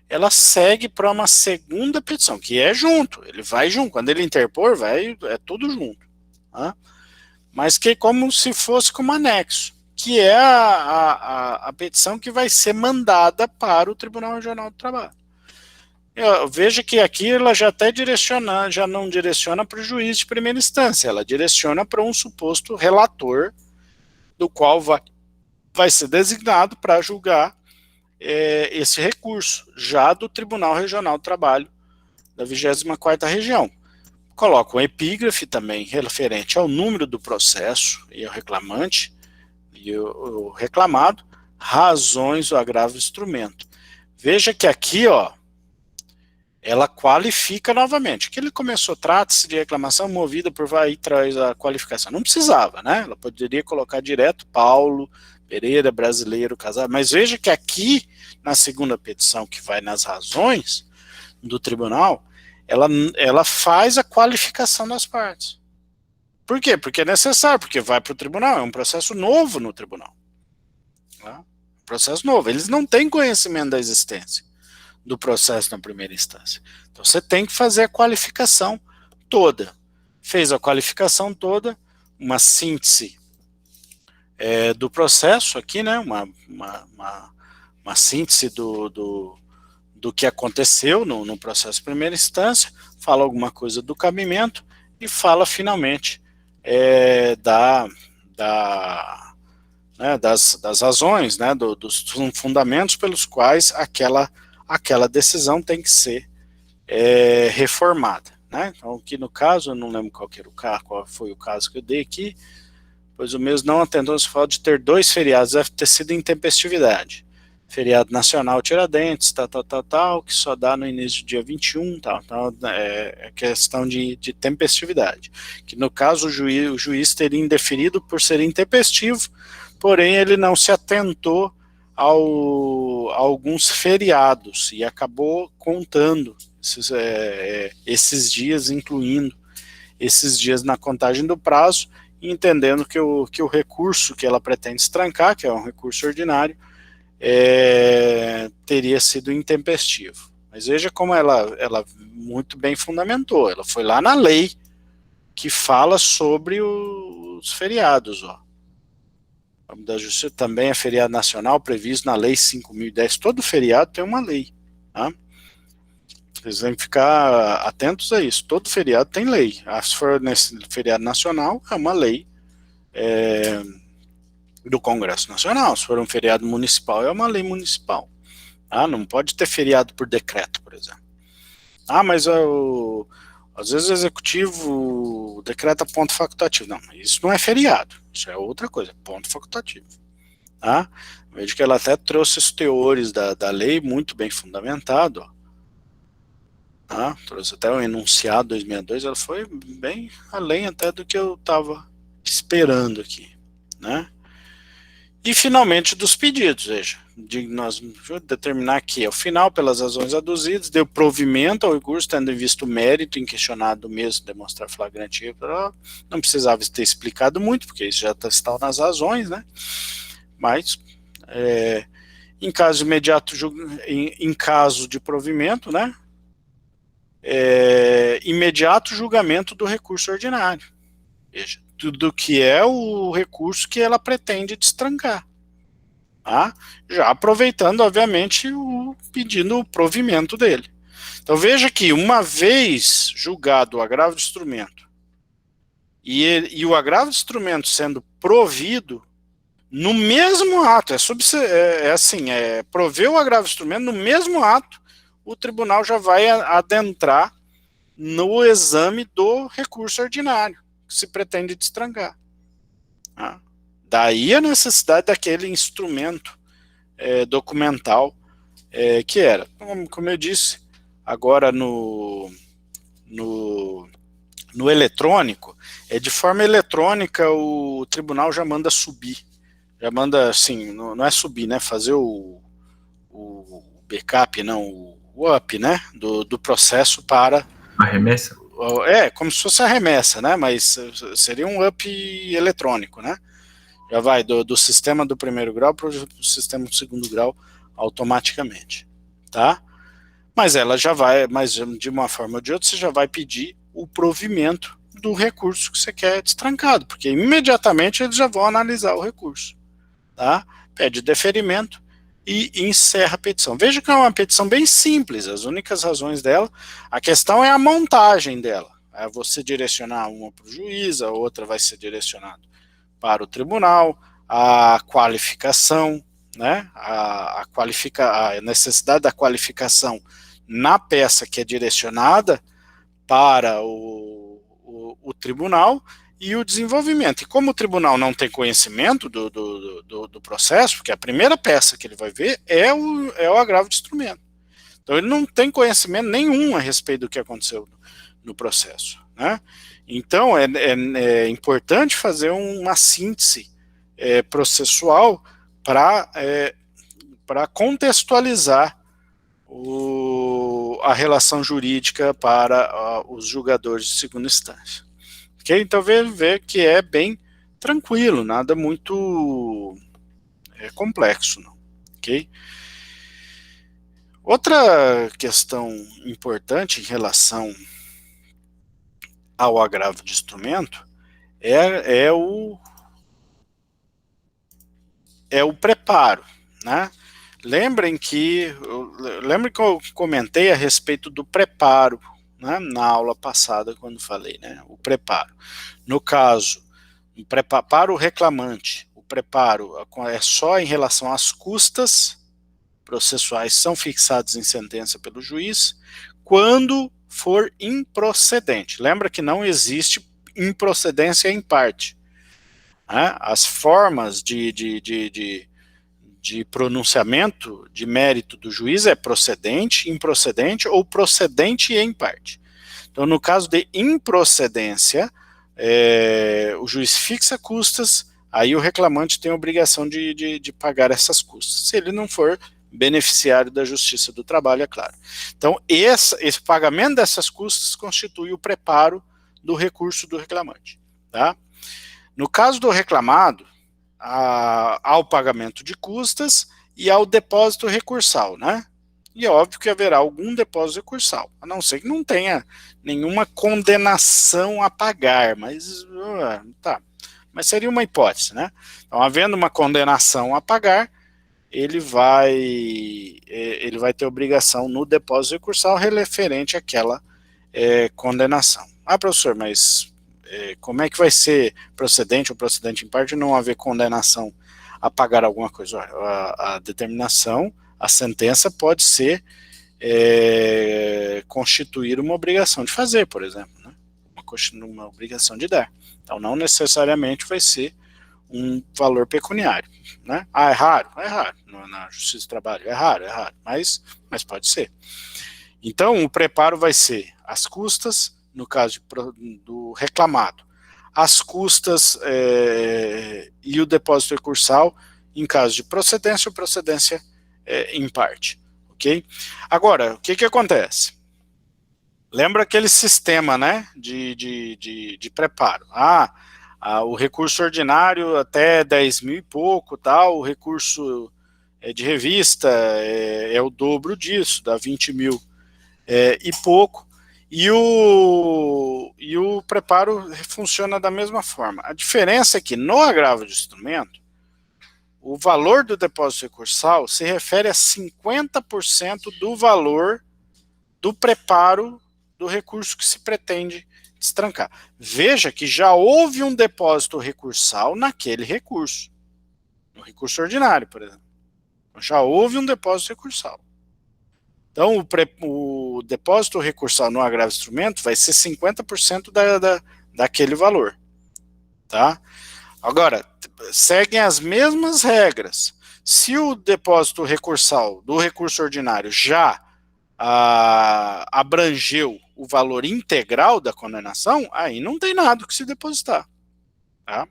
ela segue para uma segunda petição, que é junto, ele vai junto, quando ele interpor, é tudo junto, tá? Mas que é como se fosse como anexo, que é a petição que vai ser mandada para o Tribunal Regional do Trabalho. Veja que aqui ela já até já não direciona para o juiz de primeira instância, ela direciona para um suposto relator, do qual vai ser designado para julgar esse recurso, já do Tribunal Regional do Trabalho da 24ª Região. Coloca um epígrafe também referente ao número do processo e ao reclamante e o reclamado, razões do agravo do instrumento. Veja que aqui, ó, ela qualifica novamente. Que ele começou, trata-se de reclamação movida por aí traz a qualificação. Não precisava, né? Ela poderia colocar direto Paulo Pereira, brasileiro, casado. Mas veja que aqui, na segunda petição, que vai nas razões do tribunal, ela faz a qualificação das partes. Por quê? Porque é necessário, porque vai para o tribunal, é um processo novo no tribunal. Tá? Processo novo. Eles não têm conhecimento da existência do processo na primeira instância. Então você tem que fazer a qualificação toda. Fez a qualificação toda, uma síntese do processo aqui, né? Uma síntese do que aconteceu no processo de primeira instância, fala alguma coisa do cabimento e fala finalmente das razões, né, dos fundamentos pelos quais aquela decisão tem que ser reformada. Né? Então, aqui no caso, eu não lembro qual foi o caso que eu dei aqui, pois o mesmo não atentou-se fato de ter 2 feriados, deve ter sido intempestividade. Feriado nacional Tiradentes, tal, que só dá no início do dia 21, tal, é questão de tempestividade. Que no caso o juiz teria indeferido por ser intempestivo, porém ele não se atentou a alguns feriados e acabou contando esses dias, incluindo esses dias na contagem do prazo, entendendo que o recurso que ela pretende estrancar, que é um recurso ordinário, teria sido intempestivo. Mas veja como ela muito bem fundamentou, ela foi lá na lei que fala sobre os feriados, ó. Da Justiça também é feriado nacional previsto na lei 5.010, todo feriado tem uma lei, tá? Vocês têm que ficar atentos a isso, todo feriado tem lei, se for nesse feriado nacional, é uma lei do Congresso Nacional, se for um feriado municipal, é uma lei municipal. Não pode ter feriado por decreto, por exemplo. Mas às vezes o executivo decreta ponto facultativo. Não, isso não é feriado, isso é outra coisa, ponto facultativo. Vejo que ela até trouxe os teores da lei muito bem fundamentado, ó. Trouxe até o enunciado 262, ela foi bem além até do que eu estava esperando aqui, né? E finalmente dos pedidos, veja, nós vamos determinar aqui, ao final, pelas razões aduzidas, deu provimento ao recurso, tendo em vista o mérito inquestionado mesmo, demonstrar flagrante, não precisava ter explicado muito, porque isso já está nas razões, né? Mas, em caso imediato, em caso de provimento, né? Imediato julgamento do recurso ordinário. Veja, do que é o recurso que ela pretende destrancar. Já aproveitando, obviamente, pedindo o provimento dele. Então veja que, uma vez julgado o agravo de instrumento e o agravo de instrumento sendo provido, no mesmo ato, prover o agravo de instrumento, no mesmo ato, o tribunal já vai adentrar no exame do recurso ordinário que se pretende destrancar. Daí a necessidade daquele instrumento documental que era. Como eu disse, agora no eletrônico, de forma eletrônica o tribunal já manda subir. Já manda, assim, não é subir, né? Fazer o backup, não, o up, né? Do processo para... A remessa? Como se fosse a remessa, né? Mas seria um up eletrônico, né? Já vai do sistema do primeiro grau para o sistema do segundo grau automaticamente, tá? Mas ela já vai, mas de uma forma ou de outra, você já vai pedir o provimento do recurso que você quer destrancado, porque imediatamente eles já vão analisar o recurso, tá? Pede deferimento e encerra a petição. Veja que é uma petição bem simples, as únicas razões dela, a questão é a montagem dela, você direcionar uma para o juiz, a outra vai ser direcionada para o tribunal, a qualificação, né, a necessidade da qualificação na peça que é direcionada para o tribunal, e o desenvolvimento. E como o tribunal não tem conhecimento do processo, porque a primeira peça que ele vai ver é o agravo de instrumento. Então ele não tem conhecimento nenhum a respeito do que aconteceu no processo, né? Então é importante fazer uma síntese processual para contextualizar a relação jurídica para os julgadores de segunda instância. Okay? Então vê que é bem tranquilo, nada muito complexo, não. Okay? Outra questão importante em relação ao agravo de instrumento é o preparo, né? Lembrem que eu comentei a respeito do preparo, né, na aula passada, quando falei, né, o preparo. No caso, para o reclamante, o preparo é só em relação às custas processuais são fixadas em sentença pelo juiz, quando for improcedente. Lembra que não existe improcedência em parte. Né? As formas de pronunciamento de mérito do juiz é procedente, improcedente ou procedente em parte. Então, no caso de improcedência, o juiz fixa custas, aí o reclamante tem a obrigação de pagar essas custas, se ele não for beneficiário da Justiça do Trabalho, é claro. Então, esse pagamento dessas custas constitui o preparo do recurso do reclamante. Tá? No caso do reclamado, ao pagamento de custas e ao depósito recursal, né? E é óbvio que haverá algum depósito recursal, a não ser que não tenha nenhuma condenação a pagar, mas mas seria uma hipótese, né? Então, havendo uma condenação a pagar, ele vai ter obrigação no depósito recursal referente àquela condenação. Ah, professor, mas como é que vai ser procedente ou procedente em parte não haver condenação a pagar alguma coisa? Olha, a determinação, a sentença pode ser constituir uma obrigação de fazer, por exemplo, né? uma obrigação de dar. Então não necessariamente vai ser um valor pecuniário, né? Ah, é raro na Justiça do Trabalho, é raro, mas pode ser. Então o preparo vai ser as custas, no caso do reclamado, as custas e o depósito recursal em caso de procedência ou procedência em parte, ok? Agora, o que acontece? Lembra aquele sistema, né, de preparo? O recurso ordinário até 10 mil e pouco, tal, o recurso de revista é o dobro disso, dá 20 mil e pouco, e o preparo funciona da mesma forma. A diferença é que no agravo de instrumento, o valor do depósito recursal se refere a 50% do valor do preparo do recurso que se pretende destrancar. Veja que já houve um depósito recursal naquele recurso, no recurso ordinário, por exemplo. Já houve um depósito recursal. Então, o depósito recursal no agravo de instrumento vai ser 50% daquele valor. Tá? Agora, seguem as mesmas regras. Se o depósito recursal do recurso ordinário já abrangeu o valor integral da condenação, aí não tem nada que se depositar. Tá?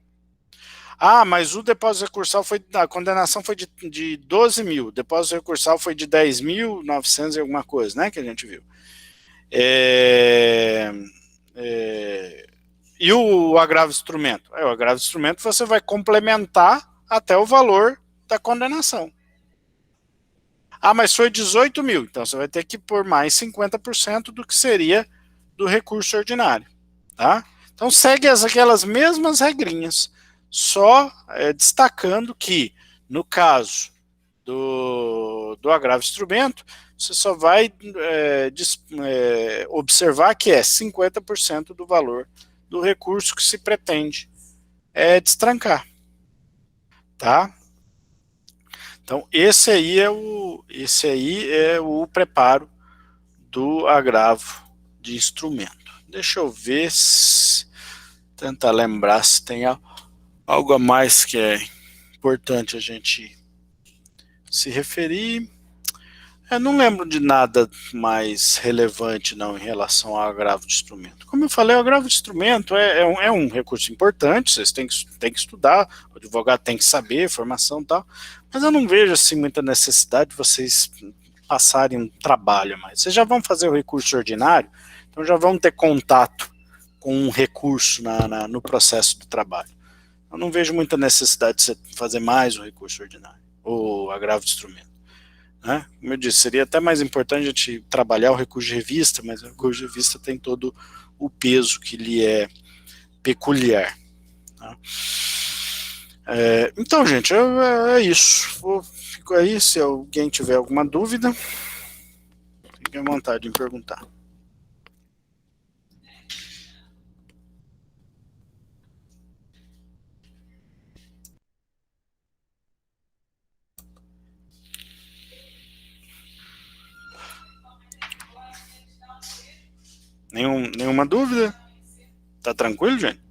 Mas o depósito recursal a condenação foi de 12 mil, o depósito recursal foi de 10.900 e alguma coisa, né, que a gente viu. E o agravo de instrumento? O agravo de instrumento você vai complementar até o valor da condenação. Mas foi 18 mil, então você vai ter que pôr mais 50% do que seria do recurso ordinário. Tá? Então segue aquelas mesmas regrinhas, só destacando que, no caso do agravo de instrumento, você só vai observar que é 50% do valor do recurso que se pretende destrancar. tá? Então, esse aí é o preparo do agravo de instrumento. Deixa eu ver, tentar lembrar se tem algo a mais que é importante a gente se referir. Eu não lembro de nada mais relevante não em relação ao agravo de instrumento. Como eu falei, o agravo de instrumento é um recurso importante, vocês têm que estudar, o advogado tem que saber, formação e tal, mas eu não vejo assim muita necessidade de vocês passarem um trabalho mais. Vocês já vão fazer o recurso ordinário, então já vão ter contato com um recurso no processo do trabalho. Eu não vejo muita necessidade de você fazer mais um recurso ordinário, ou agravo de instrumento. Né? Como eu disse, seria até mais importante a gente trabalhar o recurso de revista, mas o recurso de revista tem todo o peso que lhe é peculiar. Tá? Então, gente, é isso. Fico aí, se alguém tiver alguma dúvida, fique à vontade em perguntar. Nenhuma dúvida? Tá tranquilo, gente?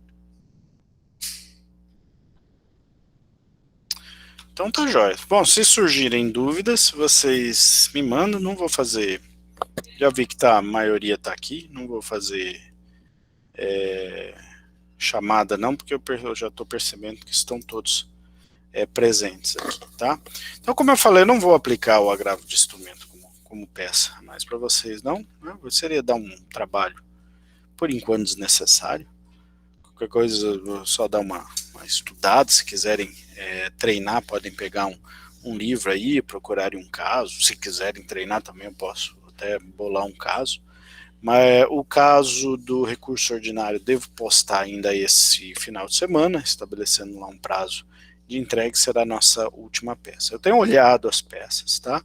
Então tá jóia. Bom, se surgirem dúvidas, vocês me mandam, não vou fazer. Já vi que a maioria tá aqui, não vou fazer chamada não, porque eu já estou percebendo que estão todos presentes aqui, tá? Então, como eu falei, eu não vou aplicar o agravo de instrumento como peça, mas para vocês não, né? Seria dar um trabalho, por enquanto, desnecessário. Qualquer coisa, só dar uma estudada, se quiserem treinar, podem pegar um livro aí, procurarem um caso, se quiserem treinar também eu posso até bolar um caso, mas o caso do recurso ordinário devo postar ainda esse final de semana, estabelecendo lá um prazo de entrega, será a nossa última peça. Eu tenho olhado as peças, tá?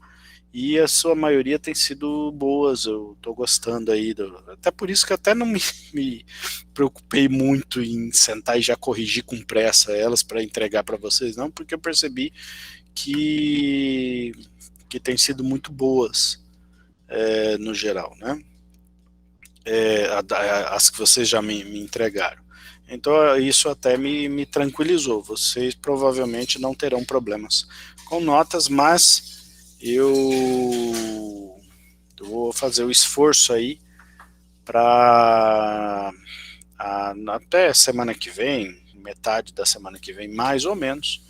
E a sua maioria tem sido boas, eu estou gostando aí, até por isso que eu até não me preocupei muito em sentar e já corrigir com pressa elas para entregar para vocês, não, porque eu percebi que tem sido muito boas no geral, né? As que vocês já me entregaram. Então isso até me tranquilizou. Vocês provavelmente não terão problemas com notas, mas eu vou fazer o esforço aí para até semana que vem, metade da semana que vem, mais ou menos,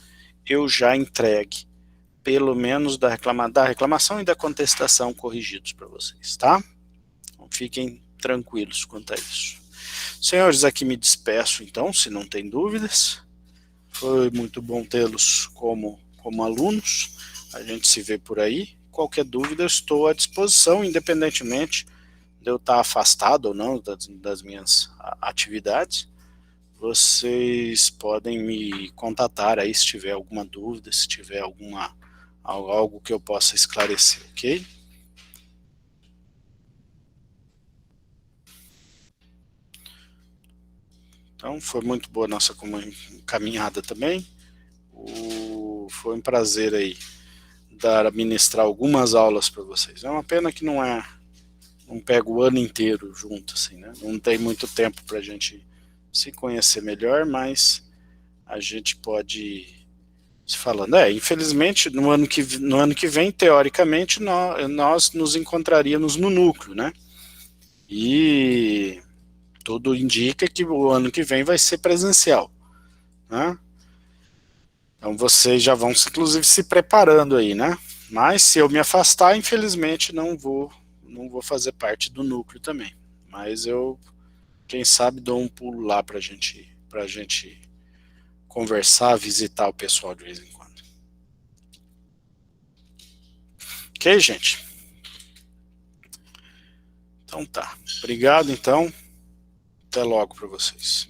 eu já entregue pelo menos da reclamação e da contestação corrigidos para vocês, tá? Então, fiquem tranquilos quanto a isso. Senhores, aqui me despeço então, se não tem dúvidas. Foi muito bom tê-los como alunos. A gente se vê por aí. Qualquer dúvida, eu estou à disposição, independentemente de eu estar afastado ou não das minhas atividades. Vocês podem me contatar aí se tiver alguma dúvida, se tiver algo que eu possa esclarecer, ok? Então, foi muito boa a nossa caminhada também. Foi um prazer aí ministrar algumas aulas para vocês. É uma pena que não pega o ano inteiro junto, assim, né? Não tem muito tempo para a gente se conhecer melhor, mas a gente pode se falando. Infelizmente, no ano que vem, teoricamente, nós nos encontraríamos no núcleo, né? E tudo indica que o ano que vem vai ser presencial, né? Então vocês já vão, inclusive, se preparando aí, né? Mas se eu me afastar, infelizmente, não vou fazer parte do núcleo também. Mas eu, quem sabe, dou um pulo lá pra gente conversar, visitar o pessoal de vez em quando. Ok, gente? Então tá. Obrigado, então. Até logo para vocês.